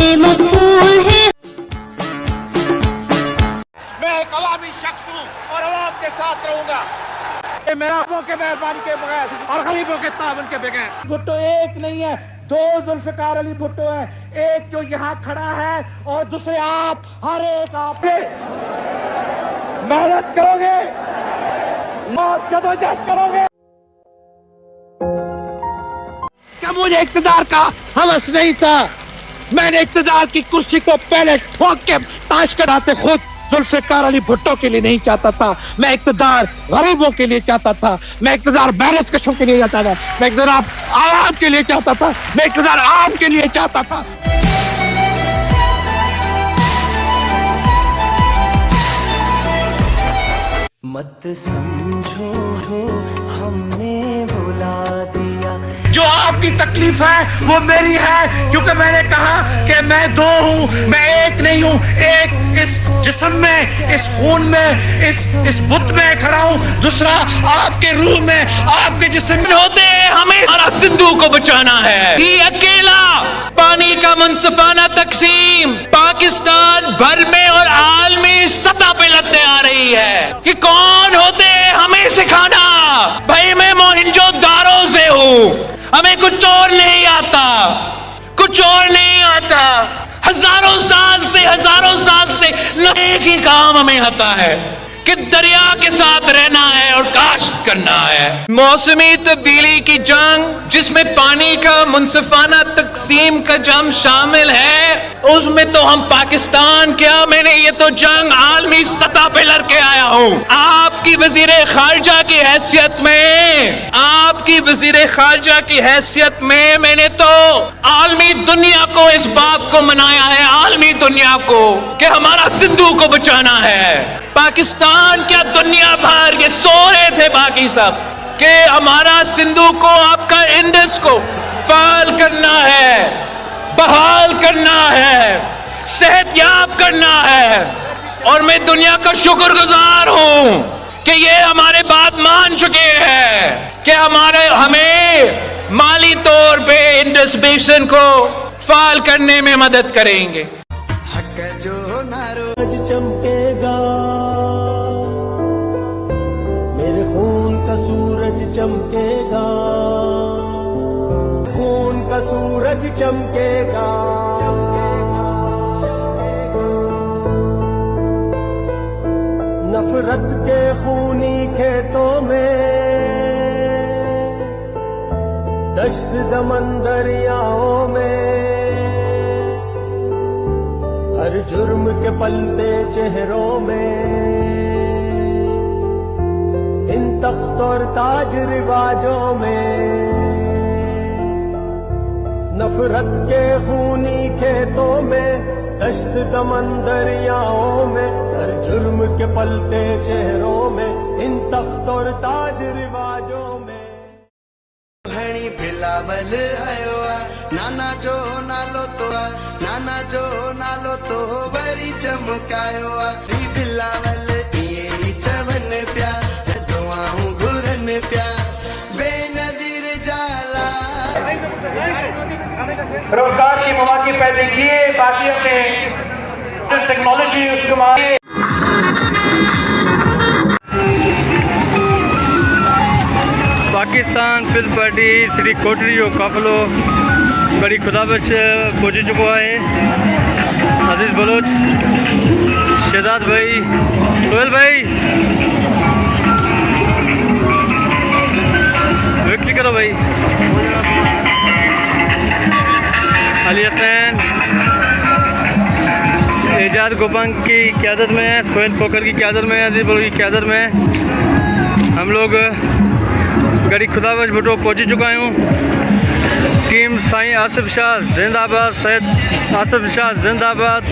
में मकबूल है। मैं एक अवामी शख्स हूँ और अवाम के साथ रहूंगा। ये मेरा के मेहरबानी के बगैर और गरीबों के तावन के बगैर। भुट्टो एक नहीं है, दो जुल्फिकार अली भुट्टो है। एक जो यहाँ खड़ा है और दूसरे आप। हर एक आप मेहनत करोगे, मौत जदोजहद करोगे। क्या मुझे इक़्तिदार का हवस नहीं था? मैंने इक़्तिदार की कुर्सी को पहले ठोक के ताश कराते खुद जुल्फिकार अली भुट्टो के लिए नहीं चाहता था। मैं इक़्तिदार गरीबों के लिए चाहता था। मैं इक़्तिदार मेहनत कशों के लिए चाहता था। मैं इक़्तिदार आवाम के लिए चाहता था। मैं इक़्तिदार आम के लिए चाहता था। मत समझो हमने बुला दिया। जो आपकी तकलीफ है वो मेरी है, क्योंकि मैंने कहा कि मैं दो हूँ, मैं एक नहीं हूँ। एक इस जिस्म में, इस खून में, इस बुत में खड़ा हूँ। दूसरा आपके रूह में, आपके जिस्म में होते हैं। हमें हमारा सिंधु को बचाना है। ये अकेला पानी का मुनसिफाना तकसीम पाकिस्तान भर में और आलमी सतह पे लड़ते आ रही है कि कौन होते हैं हमें सिखाना। भाई मैं मोहिंजोदारो से हूँ, हमें कुछ और नहीं आता, कुछ और नहीं आता। हजारों साल से एक ही काम हमें आता है कि दरिया के साथ रहना है और काश्त करना है। मौसमी तब्दीली की जंग जिसमें पानी का मुनसिफाना तकसीम का जंग शामिल है, उसमें तो हम पाकिस्तान क्या, मैंने ये तो जंग आलमी सतह पे लड़ के आया हूँ। आपकी वजीरे खारजा की हैसियत में, आपकी वजीरे खारजा की हैसियत में मैंने तो आलमी दुनिया को इस बात को मनाया है, आलमी दुनिया को, कि हमारा सिंधु को बचाना है। पाकिस्तान क्या दुनिया भर ये सो रहे थे बाकी सब कि हमारा सिंधु को, आपका इंडस को फाल करना है, बहाल करना है, सेहतयाब करना है। और मैं दुनिया का शुक्रगुजार हूं कि ये हमारे बात मान चुके हैं कि हमें माली तौर पे इंडस बेसिन को फाल करने में मदद करेंगे। हक जो नारोज चमकेगा, मेरे खून का सूरज चमकेगा, खून का सूरज चमकेगा। नफरत के खूनी खेतों में, दश्त दमन दरियाओं में, हर जुर्म के पलते चेहरों में, इन तख्त और ताज रिवाजों में, नफरत के खूनी खेतों में, दश्त दमन दरियाओं में, हर जुर्म के पलते चेहरों में, इन तख्त और ताज रिवाजों में। घणी बिलावल आयो आ, नाना जो नालो तो आ, नाना जो नालो तो वरी चमकायो आ। बिलावल ये चवन प्या, दुआऊं घुरन प्या, बेनदीर जाला। रोजगार की मौके पैदा किए, बाकियों के टेक्नोलॉजी उसको मारे। पाकिस्तान पीपल्स पार्टी श्री कोटरी और काफिलो बड़ी खुदाबश पहुँच चुका है। अजीज बलोच, शहजाद भाई, सोहेल भाई, विक्ट्री करो भाई। अली हसन एजाज गोपांग की क़यादत में, सोहेल पोकर की क़यादत में, अजीज बलोच की क़यादत में हम लोग गड़ी खुदाबश भुट्टो पहुँच चुका हूँ। टीम साईं आसिफ शाह जिंदाबाद, सैयद आसिफ शाह जिंदाबाद।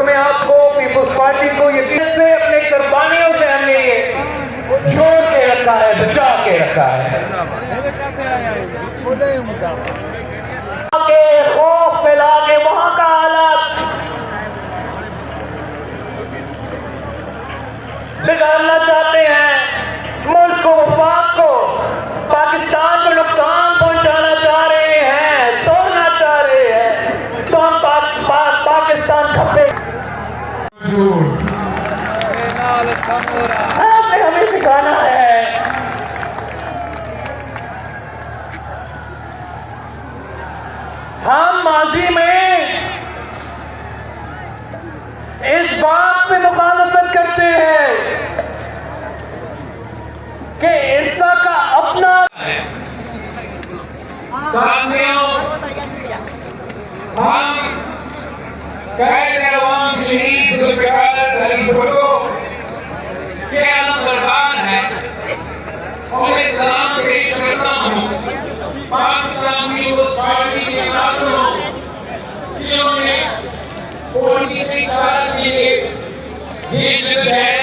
में आपको पीपुल्स पार्टी को यकीन से अपने कुर्बानियों से हमने ये जोड़ के रखा है, बचा के रखा है। के खौफ फैला के वहां का हालात बिगाड़ना चाहते हैं, मुल्क को, वफाक को, पाकिस्तान को नुकसान पहुंचाना चाह रहे हैं, तोड़ना चाह रहे हैं, तो हम पाकिस्तान खपे। आपने हमें सिखाना है हम माजी में इस बात पे मुखालफत करते हैं कि इर्सा का अपना साथियों, हम कायद-ए-अवाम शहीद जुल्फ़िकार अली भुट्टो के आलम बरबाद है और मैं सलाम पेश करता हूँ पाकिस्तान की उस पार्टी के कारकुनों जिन्होंने 25 साल के लिए ये जद्दोजहद